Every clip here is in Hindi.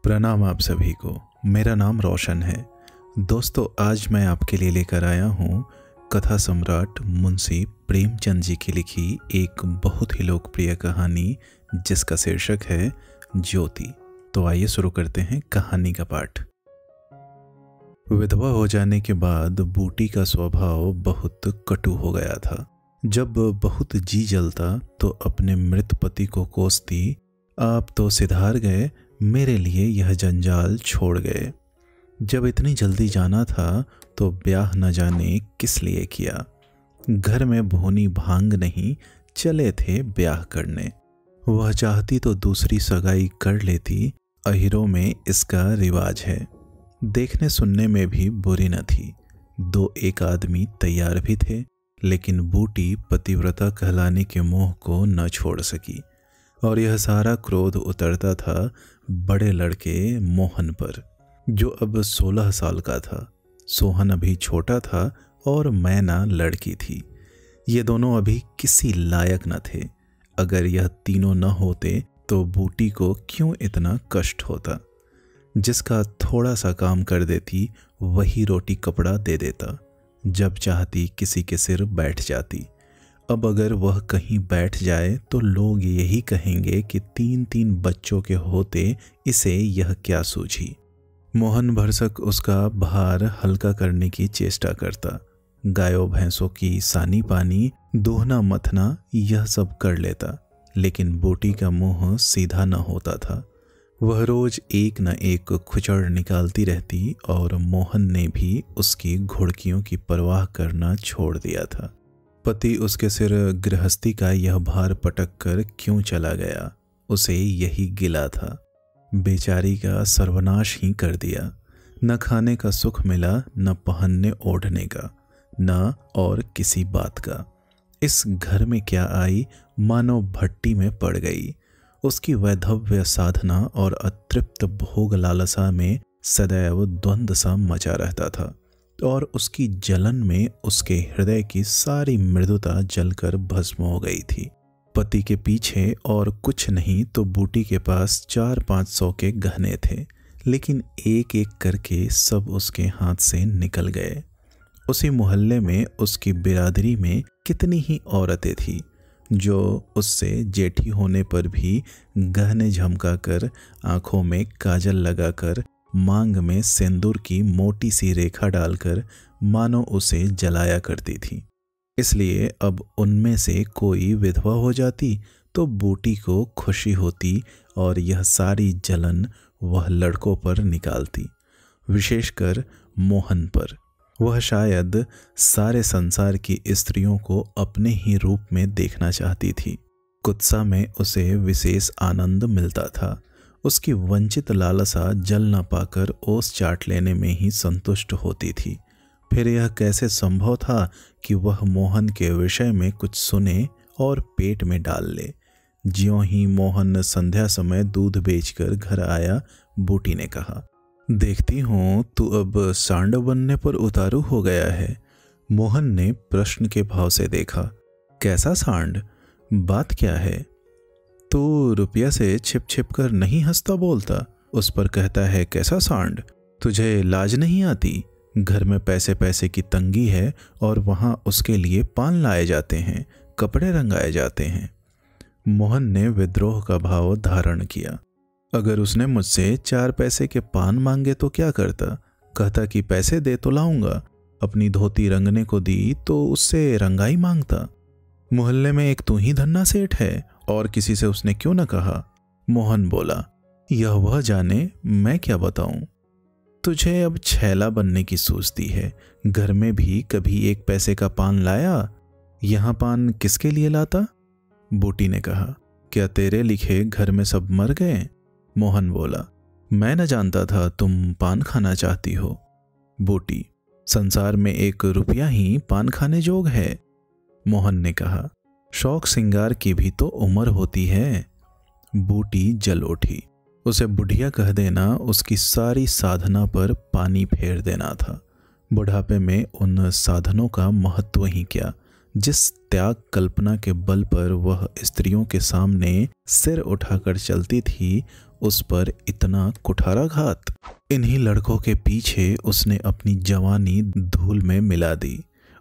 प्रणाम आप सभी को। मेरा नाम रोशन है। दोस्तों, आज मैं आपके लिए लेकर आया हूँ कथा सम्राट मुंशी प्रेमचंद जी की लिखी एक बहुत ही लोकप्रिय कहानी जिसका शीर्षक है ज्योति। तो आइए शुरू करते हैं कहानी का पाठ। विधवा हो जाने के बाद बूटी का स्वभाव बहुत कटु हो गया था। जब बहुत जी जलता तो अपने मृत पति को कोसती, आप तो सिधार गए, मेरे लिए यह जंजाल छोड़ गए। जब इतनी जल्दी जाना था तो ब्याह न जाने किस लिए किया। घर में भोनी भांग नहीं, चले थे ब्याह करने। वह चाहती तो दूसरी सगाई कर लेती, अहिरों में इसका रिवाज है। देखने सुनने में भी बुरी न थी। दो एक आदमी तैयार भी थे, लेकिन बूटी पतिव्रता कहलाने के मोह को न छोड़ सकी और यह सारा क्रोध उतरता था बड़े लड़के मोहन पर, जो अब 16 साल का था। सोहन अभी छोटा था और मैना लड़की थी। ये दोनों अभी किसी लायक न थे। अगर यह तीनों न होते तो बूटी को क्यों इतना कष्ट होता। जिसका थोड़ा सा काम कर देती वही रोटी कपड़ा दे देता। जब चाहती किसी के सिर बैठ जाती। अब अगर वह कहीं बैठ जाए तो लोग यही कहेंगे कि 3-3 बच्चों के होते इसे यह क्या सूझी। मोहन भरसक उसका भार हल्का करने की चेष्टा करता। गायों भैंसों की सानी पानी, दोहना मथना यह सब कर लेता, लेकिन बूटी का मुंह सीधा न होता था। वह रोज एक न एक खुचड़ निकालती रहती और मोहन ने भी उसकी घुड़कियों की परवाह करना छोड़ दिया था। पति उसके सिर गृहस्थी का यह भार पटक कर क्यों चला गया, उसे यही गिला था। बेचारी का सर्वनाश ही कर दिया। न खाने का सुख मिला, न पहनने ओढ़ने का, न और किसी बात का। इस घर में क्या आई, मानो भट्टी में पड़ गई। उसकी वैधव्य साधना और अतृप्त भोग लालसा में सदैव द्वंद्व सा मचा रहता था और उसकी जलन में उसके हृदय की सारी मृदुता जलकर भस्म हो गई थी। पति के पीछे और कुछ नहीं तो बूटी के पास 400-500 के गहने थे, लेकिन एक एक करके सब उसके हाथ से निकल गए। उसी मोहल्ले में उसकी बिरादरी में कितनी ही औरतें थीं जो उससे जेठी होने पर भी गहने झमकाकर, आंखों में काजल लगाकर, मांग में सिंदूर की मोटी सी रेखा डालकर मानो उसे जलाया करती थी। इसलिए अब उनमें से कोई विधवा हो जाती तो बूटी को खुशी होती और यह सारी जलन वह लड़कों पर निकालती, विशेषकर मोहन पर। वह शायद सारे संसार की स्त्रियों को अपने ही रूप में देखना चाहती थी। कुत्सा में उसे विशेष आनंद मिलता था। उसकी वंचित लालसा जल न पाकर ओस चाट लेने में ही संतुष्ट होती थी। फिर यह कैसे संभव था कि वह मोहन के विषय में कुछ सुने और पेट में डाल ले। ज्यों ही मोहन संध्या समय दूध बेचकर घर आया, बूटी ने कहा, देखती हूँ तू अब सांड बनने पर उतारू हो गया है। मोहन ने प्रश्न के भाव से देखा। कैसा सांड? बात क्या है? तू रुपया से छिप छिप कर नहीं हंसता बोलता, उस पर कहता है कैसा सांड? तुझे लाज नहीं आती? घर में पैसे पैसे की तंगी है और वहां उसके लिए पान लाए जाते हैं, कपड़े रंगाए जाते हैं। मोहन ने विद्रोह का भाव धारण किया। अगर उसने मुझसे 4 पैसे के पान मांगे तो क्या करता? कहता कि पैसे दे तो लाऊंगा। अपनी धोती रंगने को दी तो उससे रंगाई मांगता। मोहल्ले में एक तू ही धन्ना सेठ है और किसी से उसने क्यों न कहा? मोहन बोला, यह वह जाने, मैं क्या बताऊं। तुझे अब छैला बनने की सूझती है। घर में भी कभी 1 पैसे का पान लाया? यहां पान किसके लिए लाता? बूटी ने कहा, क्या तेरे लिखे घर में सब मर गए? मोहन बोला, मैं न जानता था तुम पान खाना चाहती हो। बूटी, संसार में 1 रुपया ही पान खाने जोग है। मोहन ने कहा, शौक सिंगार की भी तो उम्र होती है। बूटी जल उठी। उसे बुढ़िया कह देना उसकी सारी साधना पर पानी फेर देना था। बुढ़ापे में उन साधनों का महत्व ही क्या, जिस त्याग कल्पना के बल पर वह स्त्रियों के सामने सिर उठाकर चलती थी, उस पर इतना कुठाराघात। इन्हीं लड़कों के पीछे उसने अपनी जवानी धूल में मिला दी।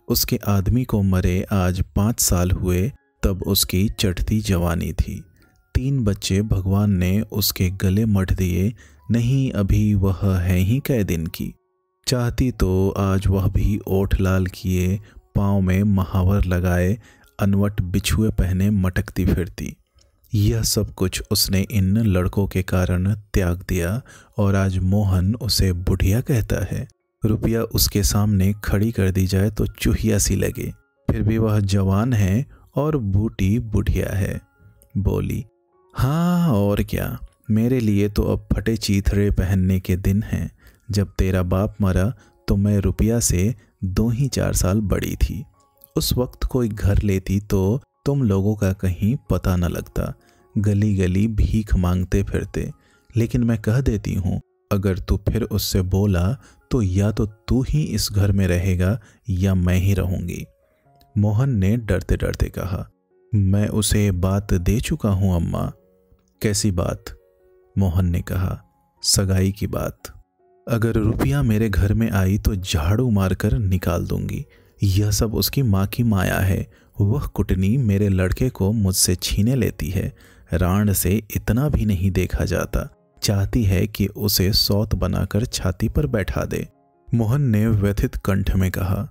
उसके आदमी को मरे आज 5 साल हुए, तब उसकी चढ़ती जवानी थी। 3 बच्चे भगवान ने उसके गले मढ़ दिए। नहीं, अभी वह है ही कै दिन की। चाहती तो आज वह भी ओठ लाल किए, पाँव में महावर लगाए, अनवट बिछुए पहने मटकती फिरती। यह सब कुछ उसने इन लड़कों के कारण त्याग दिया और आज मोहन उसे बुढ़िया कहता है। रुपया उसके सामने खड़ी कर दी जाए तो चूहिया सी लगे, फिर भी वह जवान है और बूटी बुढ़िया है। बोली, हाँ और क्या, मेरे लिए तो अब फटे चीथड़े पहनने के दिन हैं। जब तेरा बाप मरा तो मैं रुपया से 2 ही 4 साल बड़ी थी। उस वक्त कोई घर लेती तो तुम लोगों का कहीं पता न लगता, गली गली भीख मांगते फिरते। लेकिन मैं कह देती हूँ, अगर तू फिर उससे बोला तो या तो तू ही इस घर में रहेगा या मैं ही रहूंगी। मोहन ने डरते डरते कहा, मैं उसे बात दे चुका हूँ अम्मा। कैसी बात? मोहन ने कहा, सगाई की बात। अगर रुपया मेरे घर में आई तो झाड़ू मारकर निकाल दूंगी। यह सब उसकी माँ की माया है। वह कुटनी मेरे लड़के को मुझसे छीने लेती है। रांड से इतना भी नहीं देखा जाता। चाहती है कि उसे सौत बनाकर छाती पर बैठा दे। मोहन ने व्यथित कंठ में कहा,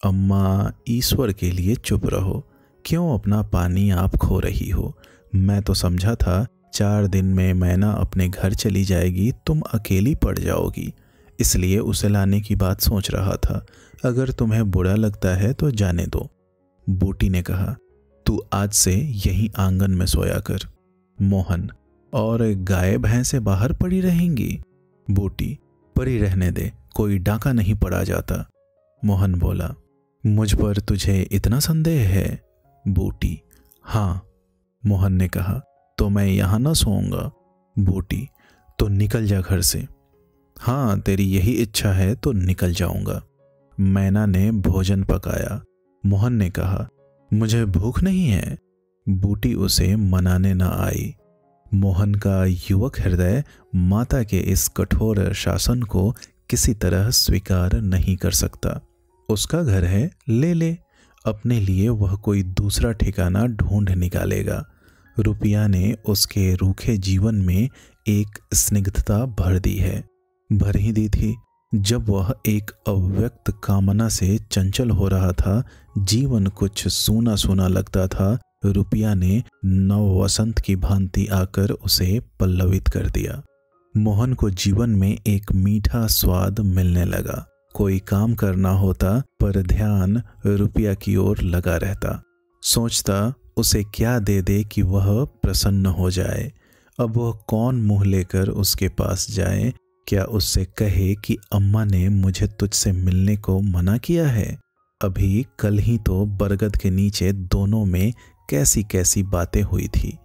अम्मा, ईश्वर के लिए चुप रहो। क्यों अपना पानी आप खो रही हो? मैं तो समझा था 4 दिन में मैना अपने घर चली जाएगी, तुम अकेली पड़ जाओगी, इसलिए उसे लाने की बात सोच रहा था। अगर तुम्हें बुरा लगता है तो जाने दो। बूटी ने कहा, तू आज से यहीं आंगन में सोया कर। मोहन, और गाय भैंसे बाहर पड़ी रहेंगी? बूटी, पड़ी रहने दे, कोई डाका नहीं पड़ा जाता। मोहन बोला, मुझ पर तुझे इतना संदेह है? बूटी, हाँ। मोहन ने कहा, तो मैं यहाँ न सोऊंगा। बूटी, तो निकल जा घर से। हाँ, तेरी यही इच्छा है तो निकल जाऊंगा। मैना ने भोजन पकाया। मोहन ने कहा, मुझे भूख नहीं है। बूटी उसे मनाने न आई। मोहन का युवक हृदय माता के इस कठोर शासन को किसी तरह स्वीकार नहीं कर सकता। उसका घर है, ले ले। अपने लिए वह कोई दूसरा ठिकाना ढूंढ निकालेगा। रुपया ने उसके रूखे जीवन में एक स्निग्धता भर दी है। भर ही दी थी। जब वह एक अव्यक्त कामना से चंचल हो रहा था, जीवन कुछ सूना सूना लगता था, रुपया ने नव वसंत की भांति आकर उसे पल्लवित कर दिया। मोहन को जीवन में एक मीठा स्वाद मिलने लगा। कोई काम करना होता पर ध्यान रुपया की ओर लगा रहता। सोचता उसे क्या दे दे कि वह प्रसन्न हो जाए। अब वह कौन मुंह लेकर उसके पास जाए? क्या उससे कहे कि अम्मा ने मुझे तुझसे मिलने को मना किया है? अभी कल ही तो बरगद के नीचे दोनों में कैसी कैसी बातें हुई थी।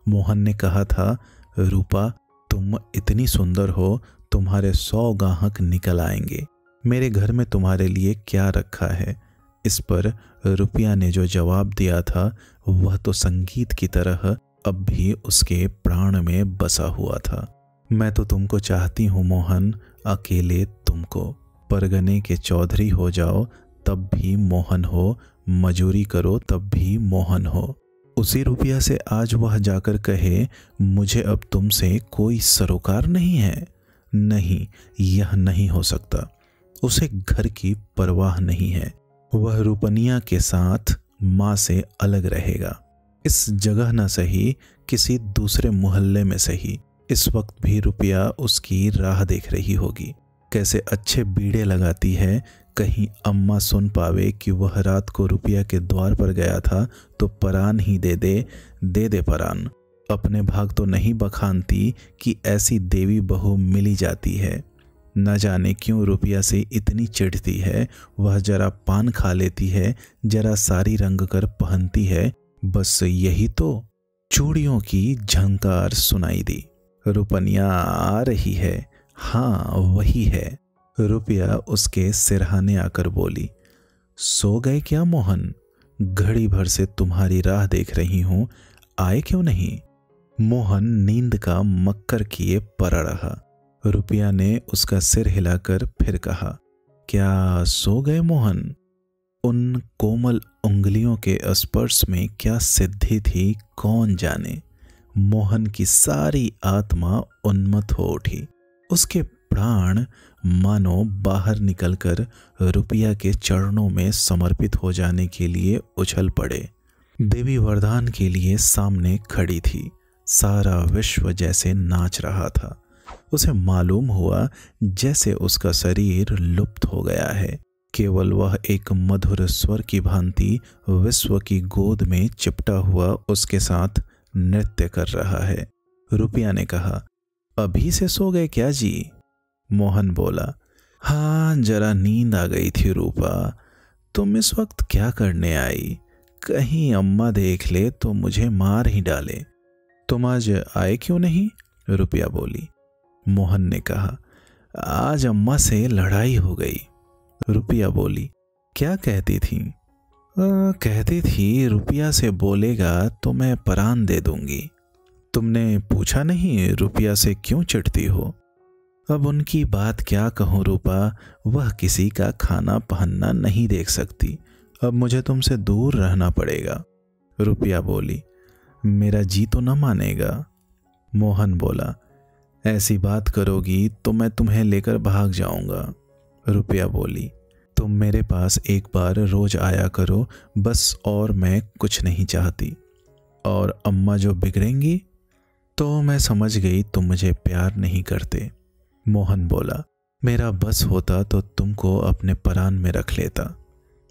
मोहन ने कहा था, रूपा, तुम इतनी सुंदर हो, तुम्हारे 100 गाहक निकल आएंगे। मेरे घर में तुम्हारे लिए क्या रखा है? इस पर रुपया ने जो जवाब दिया था वह तो संगीत की तरह अब भी उसके प्राण में बसा हुआ था। मैं तो तुमको चाहती हूँ मोहन, अकेले तुमको। परगने के चौधरी हो जाओ तब भी मोहन हो, मजूरी करो तब भी मोहन हो। उसी रुपया से आज वह जाकर कहे, मुझे अब तुमसे कोई सरोकार नहीं है। नहीं, यह नहीं हो सकता। उसे घर की परवाह नहीं है। वह रूपनिया के साथ माँ से अलग रहेगा। इस जगह न सही, किसी दूसरे मोहल्ले में सही। इस वक्त भी रुपया उसकी राह देख रही होगी। कैसे अच्छे बीड़े लगाती है, कहीं अम्मा सुन पावे कि वह रात को रुपया के द्वार पर गया था तो परान ही दे दे परान। अपने भाग तो नहीं बखानती कि ऐसी देवी बहू मिली जाती है। न जाने क्यों रुपया से इतनी चिढ़ती है। वह जरा पान खा लेती है, जरा साड़ी रंग कर पहनती है, बस यही तो। चूड़ियों की झंकार सुनाई दी। रुपनिया आ रही है। हाँ, वही है। रुपया उसके सिरहाने आकर बोली, सो गए क्या मोहन? घड़ी भर से तुम्हारी राह देख रही हूं, आए क्यों नहीं? मोहन नींद का मक्कर किए पड़ा रहा। रुपया ने उसका सिर हिलाकर फिर कहा, क्या सो गए मोहन? उन कोमल उंगलियों के स्पर्श में क्या सिद्धि थी कौन जाने। मोहन की सारी आत्मा उन्मत्त हो उठी। उसके प्राण मानो बाहर निकलकर रुपया के चरणों में समर्पित हो जाने के लिए उछल पड़े। देवी वरदान के लिए सामने खड़ी थी। सारा विश्व जैसे नाच रहा था। उसे मालूम हुआ जैसे उसका शरीर लुप्त हो गया है। केवल वह एक मधुर स्वर की भांति विश्व की गोद में चिपटा हुआ उसके साथ नृत्य कर रहा है। रुपया ने कहा, अभी से सो गए क्या जी? मोहन बोला, हाँ, जरा नींद आ गई थी रूपा। तुम इस वक्त क्या करने आई? कहीं अम्मा देख ले तो मुझे मार ही डाले। तुम आज आए क्यों नहीं? रुपया बोली। मोहन ने कहा, आज अम्मा से लड़ाई हो गई। रुपया बोली, क्या कहती थी? कहती थी रुपया से बोलेगा तो मैं परान दे दूंगी। तुमने पूछा नहीं रुपया से क्यों चिढ़ती हो? अब उनकी बात क्या कहूँ रूपा, वह किसी का खाना पहनना नहीं देख सकती। अब मुझे तुमसे दूर रहना पड़ेगा। रुपया बोली, मेरा जी तो न मानेगा। मोहन बोला, ऐसी बात करोगी तो मैं तुम्हें लेकर भाग जाऊंगा। रुपया बोली, तुम मेरे पास एक बार रोज आया करो बस, और मैं कुछ नहीं चाहती। और अम्मा जो बिगड़ेंगी तो मैं समझ गई तुम मुझे प्यार नहीं करते। मोहन बोला, मेरा बस होता तो तुमको अपने परान में रख लेता।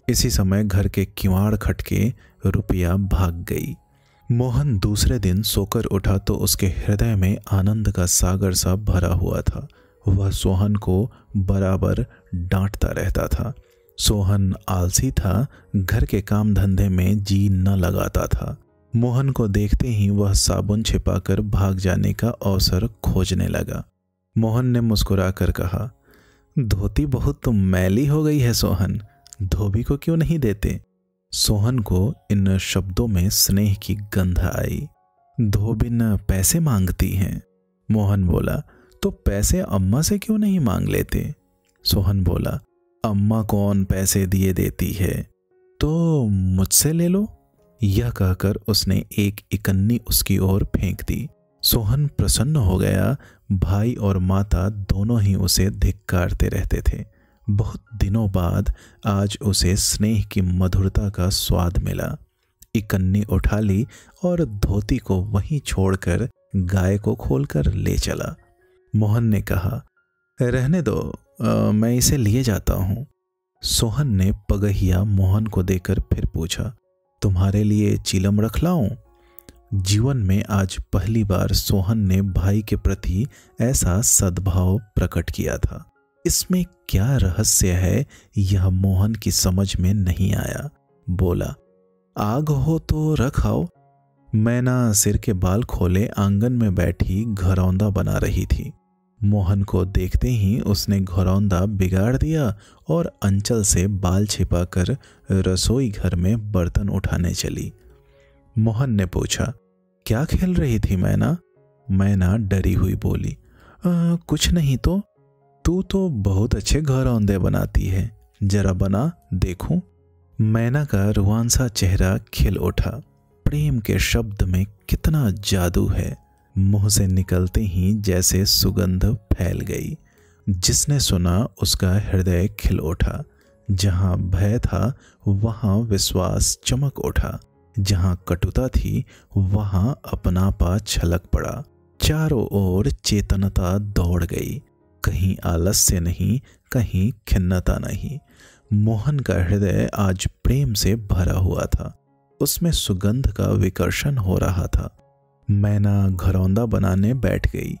इसी समय घर के किवाड़ खटके रुपया भाग गई। मोहन दूसरे दिन सोकर उठा तो उसके हृदय में आनंद का सागर सा भरा हुआ था। वह सोहन को बराबर डांटता रहता था। सोहन आलसी था, घर के काम धंधे में जी न लगाता था। मोहन को देखते ही वह साबुन छिपाकर भाग जाने का अवसर खोजने लगा। मोहन ने मुस्कुराकर कहा, धोती बहुत मैली हो गई है सोहन, धोबी को क्यों नहीं देते? सोहन को इन शब्दों में स्नेह की गंध आई। धोबिन पैसे मांगती हैं। मोहन बोला, तो पैसे अम्मा से क्यों नहीं मांग लेते? सोहन बोला, अम्मा कौन पैसे दिए देती है, तो मुझसे ले लो। यह कहकर उसने एक इकन्नी उसकी ओर फेंक दी। सोहन प्रसन्न हो गया। भाई और माता दोनों ही उसे धिक्कारते रहते थे। बहुत दिनों बाद आज उसे स्नेह की मधुरता का स्वाद मिला। इकन्नी उठा ली और धोती को वहीं छोड़कर गाय को खोलकर ले चला। मोहन ने कहा, रहने दो, मैं इसे लिए जाता हूँ। सोहन ने पगहिया मोहन को देकर फिर पूछा, तुम्हारे लिए चिलम रख लाऊं? जीवन में आज पहली बार सोहन ने भाई के प्रति ऐसा सद्भाव प्रकट किया था। इसमें क्या रहस्य है यह मोहन की समझ में नहीं आया। बोला, आग हो तो रख आओ। मैना सिर के बाल खोले आंगन में बैठी घरौंदा बना रही थी। मोहन को देखते ही उसने घरौंदा बिगाड़ दिया और अंचल से बाल छिपाकर रसोई घर में बर्तन उठाने चली। मोहन ने पूछा, क्या खेल रही थी मैना? मैना डरी हुई बोली, कुछ नहीं तो। तू तो बहुत अच्छे घरौंदे बनाती है, जरा बना देखूं। मैना का रुआन सा चेहरा खिल उठा। प्रेम के शब्द में कितना जादू है। मुंह से निकलते ही जैसे सुगंध फैल गई। जिसने सुना उसका हृदय खिल उठा। जहां भय था वहां विश्वास चमक उठा। जहां कटुता थी वहां अपनापा छलक पड़ा। चारों ओर चेतनता दौड़ गई। कहीं आलस्य नहीं, कहीं खिन्नता नहीं। मोहन का हृदय आज प्रेम से भरा हुआ था। उसमें सुगंध का विकर्षण हो रहा था। मैना घरौंदा बनाने बैठ गई।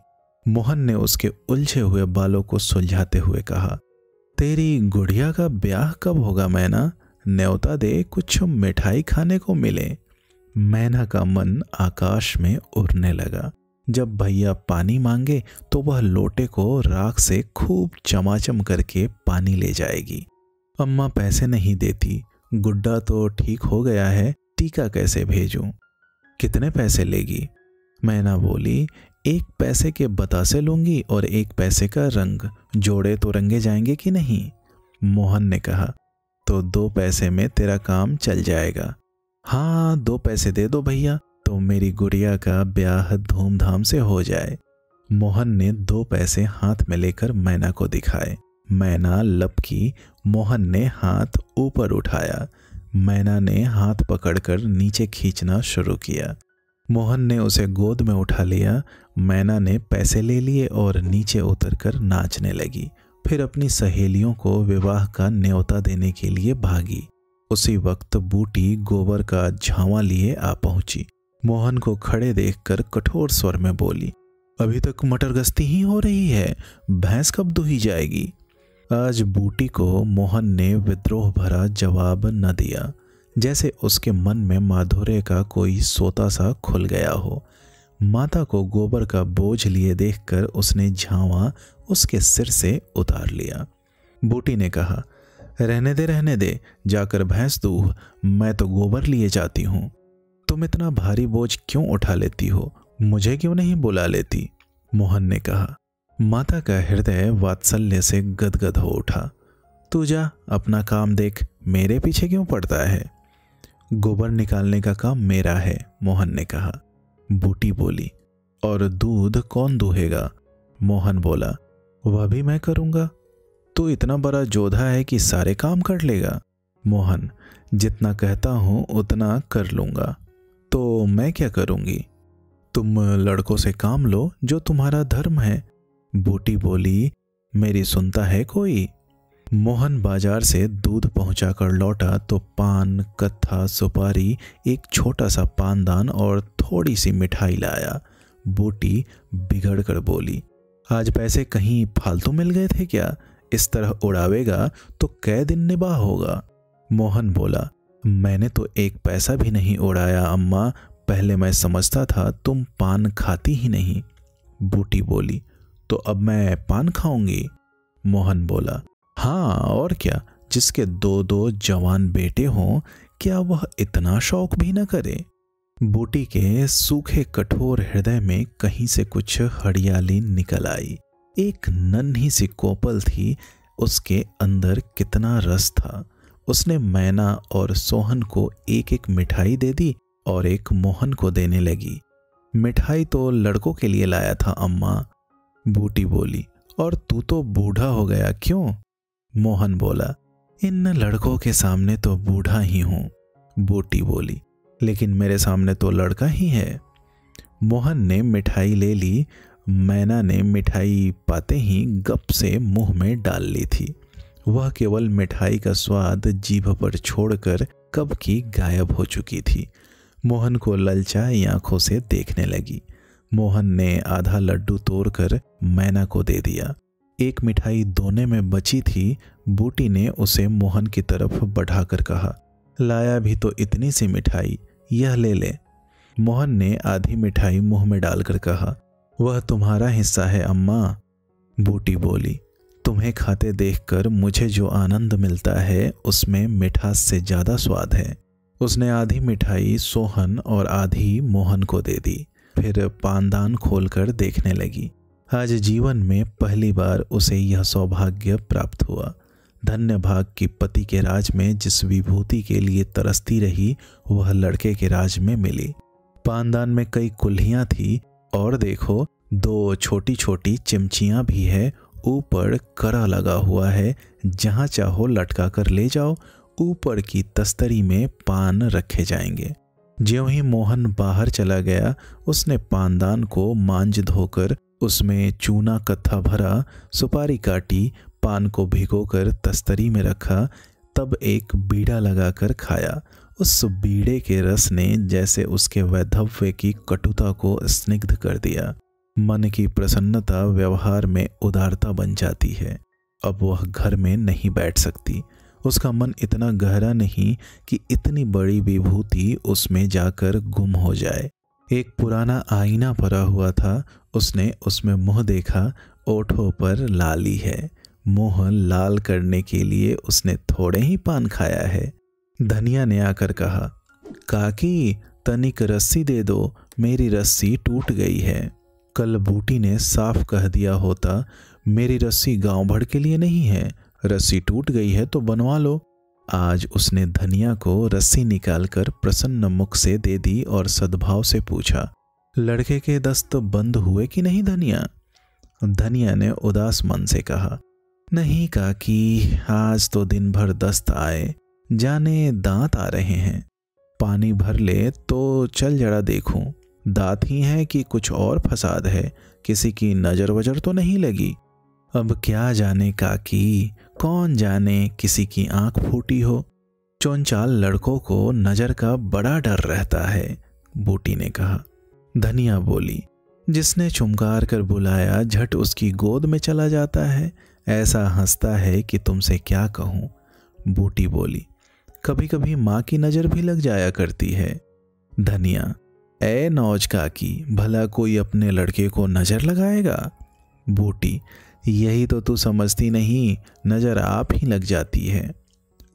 मोहन ने उसके उलझे हुए बालों को सुलझाते हुए कहा, तेरी गुड़िया का ब्याह कब होगा मैना? न्योता दे, कुछ मिठाई खाने को मिले। मैना का मन आकाश में उड़ने लगा। जब भैया पानी मांगे तो वह लोटे को राख से खूब चमाचम करके पानी ले जाएगी। अम्मा पैसे नहीं देती गुड्डा तो ठीक हो गया है, टीका कैसे भेजूं? कितने पैसे लेगी? मैना बोली, 1 पैसे के बतासे लूंगी और 1 पैसे का रंग, जोड़े तो रंगे जाएंगे कि नहीं? मोहन ने कहा, तो 2 पैसे में तेरा काम चल जाएगा। हाँ 2 पैसे दे दो भैया, तो मेरी गुड़िया का ब्याह धूमधाम से हो जाए। मोहन ने 2 पैसे हाथ में लेकर मैना को दिखाए। मैना लपकी, मोहन ने हाथ ऊपर उठाया। मैना ने हाथ पकड़कर नीचे खींचना शुरू किया। मोहन ने उसे गोद में उठा लिया। मैना ने पैसे ले लिए और नीचे उतरकर नाचने लगी। फिर अपनी सहेलियों को विवाह का न्योता देने के लिए भागी। उसी वक्त बूटी गोबर का झांवा लिए आ पहुंची। मोहन को खड़े देखकर कठोर स्वर में बोली, अभी तक मटर गश्ती ही हो रही है, भैंस कब दुही जाएगी? आज बूटी को मोहन ने विद्रोह भरा जवाब न दिया, जैसे उसके मन में माधुर्य का कोई सोता सा खुल गया हो। माता को गोबर का बोझ लिए देखकर उसने झांवा उसके सिर से उतार लिया। बूटी ने कहा, रहने दे, जाकर भैंस दूह, मैं तो गोबर लिए जाती हूँ। तुम इतना भारी बोझ क्यों उठा लेती हो? मुझे क्यों नहीं बुला लेती? मोहन ने कहा। माता का हृदय वात्सल्य से गदगद हो उठा। तू जा अपना काम देख, मेरे पीछे क्यों पड़ता है? गोबर निकालने का काम मेरा है, मोहन ने कहा। बूटी बोली, और दूध कौन दूहेगा? मोहन बोला, वह भी मैं करूंगा। तू इतना बड़ा जोधा है कि सारे काम कर लेगा? मोहन, जितना कहता हूं उतना कर लूंगा। तो मैं क्या करूंगी? तुम लड़कों से काम लो, जो तुम्हारा धर्म है। बूटी बोली, मेरी सुनता है कोई? मोहन बाजार से दूध पहुंचाकर लौटा तो पान, कत्था, सुपारी, एक छोटा सा पानदान और थोड़ी सी मिठाई लाया। बूटी बिगड़ कर बोली, आज पैसे कहीं फालतू मिल गए थे क्या? इस तरह उड़ावेगा तो कै दिन निबाह होगा? मोहन बोला, मैंने तो 1 पैसा भी नहीं उड़ाया अम्मा, पहले मैं समझता था तुम पान खाती ही नहीं। बूटी बोली, तो अब मैं पान खाऊंगी? मोहन बोला, हाँ और क्या, जिसके 2-2 जवान बेटे हों, क्या वह इतना शौक भी न करे? बूटी के सूखे कठोर हृदय में कहीं से कुछ हरियाली निकल आई। एक नन्ही सी कोपल थी, उसके अंदर कितना रस था। उसने मैना और सोहन को 1-1 मिठाई दे दी और एक मोहन को देने लगी। मिठाई तो लड़कों के लिए लाया था अम्मा। बूटी बोली, और तू तो बूढ़ा हो गया क्यों? मोहन बोला, इन लड़कों के सामने तो बूढ़ा ही हूं। बूटी बोली, लेकिन मेरे सामने तो लड़का ही है। मोहन ने मिठाई ले ली। मैना ने मिठाई पाते ही गप से मुंह में डाल ली थी। वह केवल मिठाई का स्वाद जीभ पर छोड़कर कब की गायब हो चुकी थी। मोहन को ललचाई आंखों से देखने लगी। मोहन ने आधा लड्डू तोड़कर मैना को दे दिया। एक मिठाई दोने में बची थी। बूटी ने उसे मोहन की तरफ बढ़ाकर कहा, लाया भी तो इतनी सी मिठाई, यह ले ले। मोहन ने आधी मिठाई मुंह में डालकर कहा, वह तुम्हारा हिस्सा है अम्मा। बूटी बोली, तुम्हें खाते देखकर मुझे जो आनंद मिलता है उसमें मिठास से ज्यादा स्वाद है। उसने आधी मिठाई सोहन और आधी मोहन को दे दी। फिर पानदान खोलकर देखने लगी। आज जीवन में पहली बार उसे यह सौभाग्य प्राप्त हुआ। धन्य भाग की पति के राज में जिस विभूति के लिए तरसती रही, वह लड़के के राज में मिली। पानदान में कई कुल्हियां थी और देखो 2 छोटी छोटी चिमचियां भी है। ऊपर कड़ा लगा हुआ है, जहां चाहो लटका कर ले जाओ। ऊपर की तस्तरी में पान रखे जाएंगे। ज्यों ही मोहन बाहर चला गया, उसने पानदान को मांज धोकर उसमें चूना कत्था भरा, सुपारी काटी, पान को भिगोकर तस्तरी में रखा, तब एक बीड़ा लगाकर खाया। उस बीड़े के रस ने जैसे उसके वैधव्य की कटुता को स्निग्ध कर दिया। मन की प्रसन्नता व्यवहार में उदारता बन जाती है। अब वह घर में नहीं बैठ सकती। उसका मन इतना गहरा नहीं कि इतनी बड़ी विभूति उसमें जाकर गुम हो जाए। एक पुराना आईना पड़ा हुआ था, उसने उसमें मुंह देखा। ओठों पर लाली है। मुंह लाल करने के लिए उसने थोड़े ही पान खाया है। धनिया ने आकर कहा, काकी तनिक रस्सी दे दो, मेरी रस्सी टूट गई है। कल बूटी ने साफ कह दिया होता, मेरी रस्सी गांव भर के लिए नहीं है, रस्सी टूट गई है तो बनवा लो। आज उसने धनिया को रस्सी निकालकर प्रसन्न मुख से दे दी और सद्भाव से पूछा, लड़के के दस्त बंद हुए कि नहीं धनिया? धनिया ने उदास मन से कहा, नहीं काकी, आज तो दिन भर दस्त आए, जाने दांत आ रहे हैं। पानी भर ले तो चल जरा देखूं, दांत ही है कि कुछ और फसाद है, किसी की नजर वजर तो नहीं लगी। अब क्या जाने काकी, कौन जाने किसी की आंख फूटी हो। चौंचाल लड़कों को नजर का बड़ा डर रहता है, बूटी ने कहा। धनिया बोली, जिसने चुमकार कर बुलाया झट उसकी गोद में चला जाता है, ऐसा हंसता है कि तुमसे क्या कहूं। बूटी बोली, कभी कभी माँ की नजर भी लग जाया करती है। धनिया, ए नौज काकी, भला कोई अपने लड़के को नजर लगाएगा? बूटी, यही तो तू समझती नहीं, नजर आप ही लग जाती है।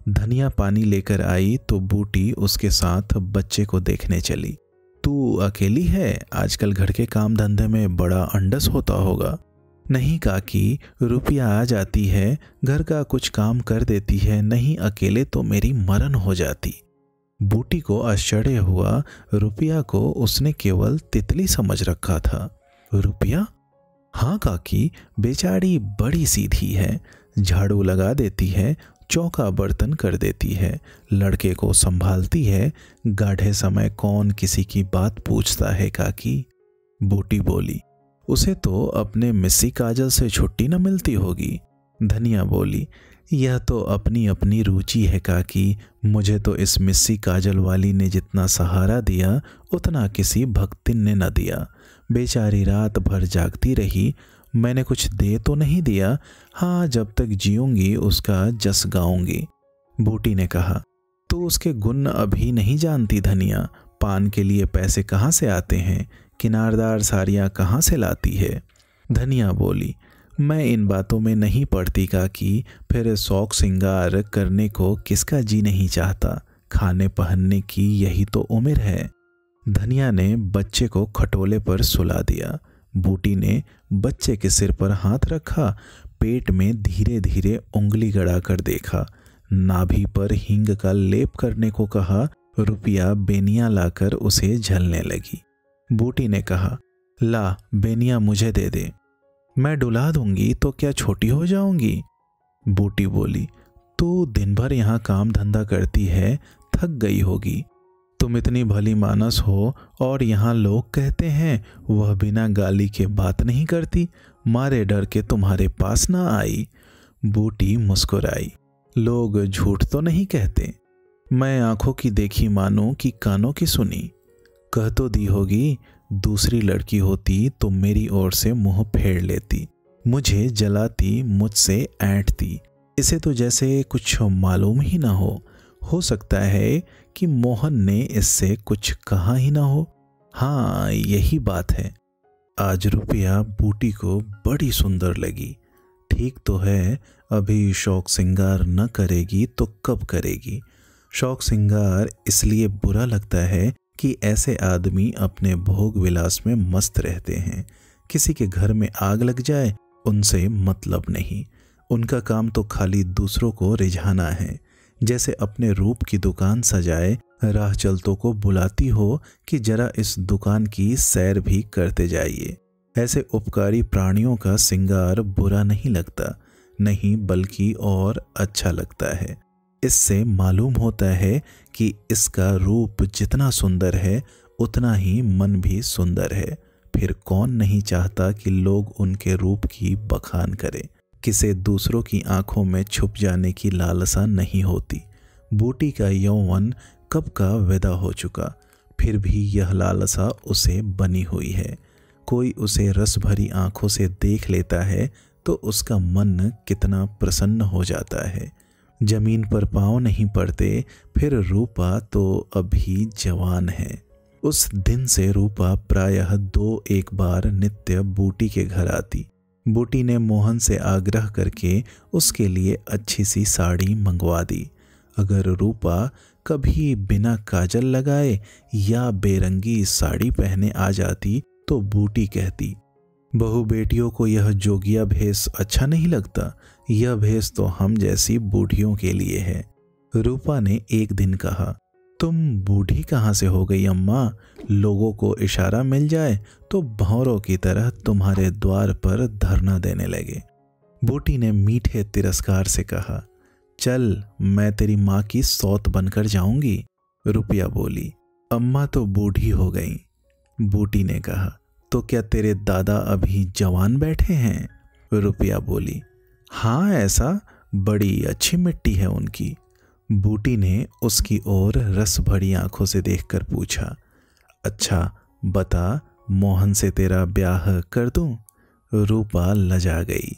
धनिया पानी लेकर आई तो बूटी उसके साथ बच्चे को देखने चली। तू अकेली है? आजकल घर के काम धंधे में बड़ा अंडस होता होगा। नहीं काकी, रुपया आ जाती है, घर का कुछ काम कर देती है, नहीं अकेले तो मेरी मरण हो जाती। बूटी को आश्चर्य हुआ, रुपया को उसने केवल तितली समझ रखा था। रुपया? हाँ काकी, बेचारी बड़ी सीधी है, झाड़ू लगा देती है, चौका बर्तन कर देती है, लड़के को संभालती है, गाढ़े समय कौन किसी की बात पूछता है काकी। बूटी बोली, उसे तो अपने मिस्सी काजल से छुट्टी न मिलती होगी। धनिया बोली, यह तो अपनी अपनी रुचि है काकी, मुझे तो इस मिस्सी काजल वाली ने जितना सहारा दिया उतना किसी भक्तिन ने न दिया। बेचारी रात भर जागती रही, मैंने कुछ दे तो नहीं दिया, हाँ जब तक जीऊंगी उसका जस गाऊंगी। बूटी ने कहा, तू उसके गुण अभी नहीं जानती धनिया, पान के लिए पैसे कहाँ से आते हैं, किनारदार साड़ियाँ कहाँ से लाती है। धनिया बोली, मैं इन बातों में नहीं पड़ती काकी, फिर शौक श्रृंगार करने को किसका जी नहीं चाहता, खाने पहनने की यही तो उम्र है। धनिया ने बच्चे को खटोले पर सुला दिया। बूटी ने बच्चे के सिर पर हाथ रखा, पेट में धीरे धीरे उंगली गड़ाकर देखा, नाभि पर हींग का लेप करने को कहा, रुपया बेनिया लाकर उसे झलने लगी। बूटी ने कहा, ला बेनिया मुझे दे दे, मैं डुला दूंगी तो क्या छोटी हो जाऊंगी। बूटी बोली, तू दिन भर यहाँ काम धंधा करती है, थक गई होगी, तुम इतनी भली मानस हो और यहाँ लोग कहते हैं वह बिना गाली के बात नहीं करती, मारे डर के तुम्हारे पास ना आई। बूटी मुस्कुराई, लोग झूठ तो नहीं कहते, मैं आंखों की देखी मानूं कि कानों की सुनी। कह तो दी होगी, दूसरी लड़की होती तो मेरी ओर से मुंह फेर लेती, मुझे जलाती, मुझसे ऐंठती, इसे तो जैसे कुछ मालूम ही ना हो सकता है कि मोहन ने इससे कुछ कहा ही ना हो। हाँ यही बात है। आज रुपया बूटी को बड़ी सुंदर लगी। ठीक तो है, अभी शौक श्रृंगार न करेगी तो कब करेगी। शौक श्रृंगार इसलिए बुरा लगता है कि ऐसे आदमी अपने भोग विलास में मस्त रहते हैं, किसी के घर में आग लग जाए उनसे मतलब नहीं, उनका काम तो खाली दूसरों को रिझाना है। जैसे अपने रूप की दुकान सजाए, राह चलतों को बुलाती हो कि जरा इस दुकान की सैर भी करते जाइए। ऐसे उपकारी प्राणियों का श्रृंगार बुरा नहीं लगता, नहीं बल्कि और अच्छा लगता है। इससे मालूम होता है कि इसका रूप जितना सुंदर है उतना ही मन भी सुंदर है। फिर कौन नहीं चाहता कि लोग उनके रूप की बखान करें, किसे दूसरों की आंखों में छुप जाने की लालसा नहीं होती। बूटी का यौवन कब का विदा हो चुका, फिर भी यह लालसा उसे बनी हुई है। कोई उसे रस भरी आंखों से देख लेता है तो उसका मन कितना प्रसन्न हो जाता है। जमीन पर पांव नहीं पड़ते, फिर रूपा तो अभी जवान है। उस दिन से रूपा प्रायः 2-1 बार नित्य बूटी के घर आती। बूटी ने मोहन से आग्रह करके उसके लिए अच्छी सी साड़ी मंगवा दी। अगर रूपा कभी बिना काजल लगाए या बेरंगी साड़ी पहने आ जाती तो बूटी कहती, बहू बेटियों को यह जोगिया भेष अच्छा नहीं लगता, यह भेष तो हम जैसी बूढ़ियों के लिए है। रूपा ने एक दिन कहा, तुम बूढ़ी कहाँ से हो गई अम्मा? लोगों को इशारा मिल जाए तो भौरों की तरह तुम्हारे द्वार पर धरना देने लगे। बूटी ने मीठे तिरस्कार से कहा, चल मैं तेरी माँ की सौत बनकर जाऊंगी। रुपया बोली, अम्मा तो बूढ़ी हो गई। बूटी ने कहा, तो क्या तेरे दादा अभी जवान बैठे हैं? रुपया बोली, हाँ ऐसा, बड़ी अच्छी मिट्टी है उनकी। बूटी ने उसकी ओर रस भरी आंखों से देखकर पूछा, अच्छा बता, मोहन से तेरा ब्याह कर दूं? रूपा लजा गई,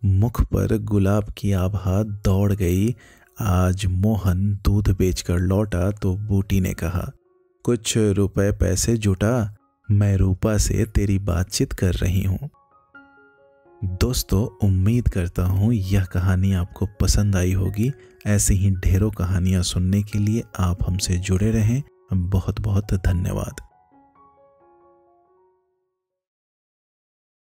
मुख पर गुलाब की आभा दौड़ गई। आज मोहन दूध बेचकर लौटा तो बूटी ने कहा, कुछ रुपए पैसे जुटा, मैं रूपा से तेरी बातचीत कर रही हूँ। दोस्तों, उम्मीद करता हूँ यह कहानी आपको पसंद आई होगी। ऐसी ही ढेरों कहानियाँ सुनने के लिए आप हमसे जुड़े रहें। बहुत बहुत धन्यवाद।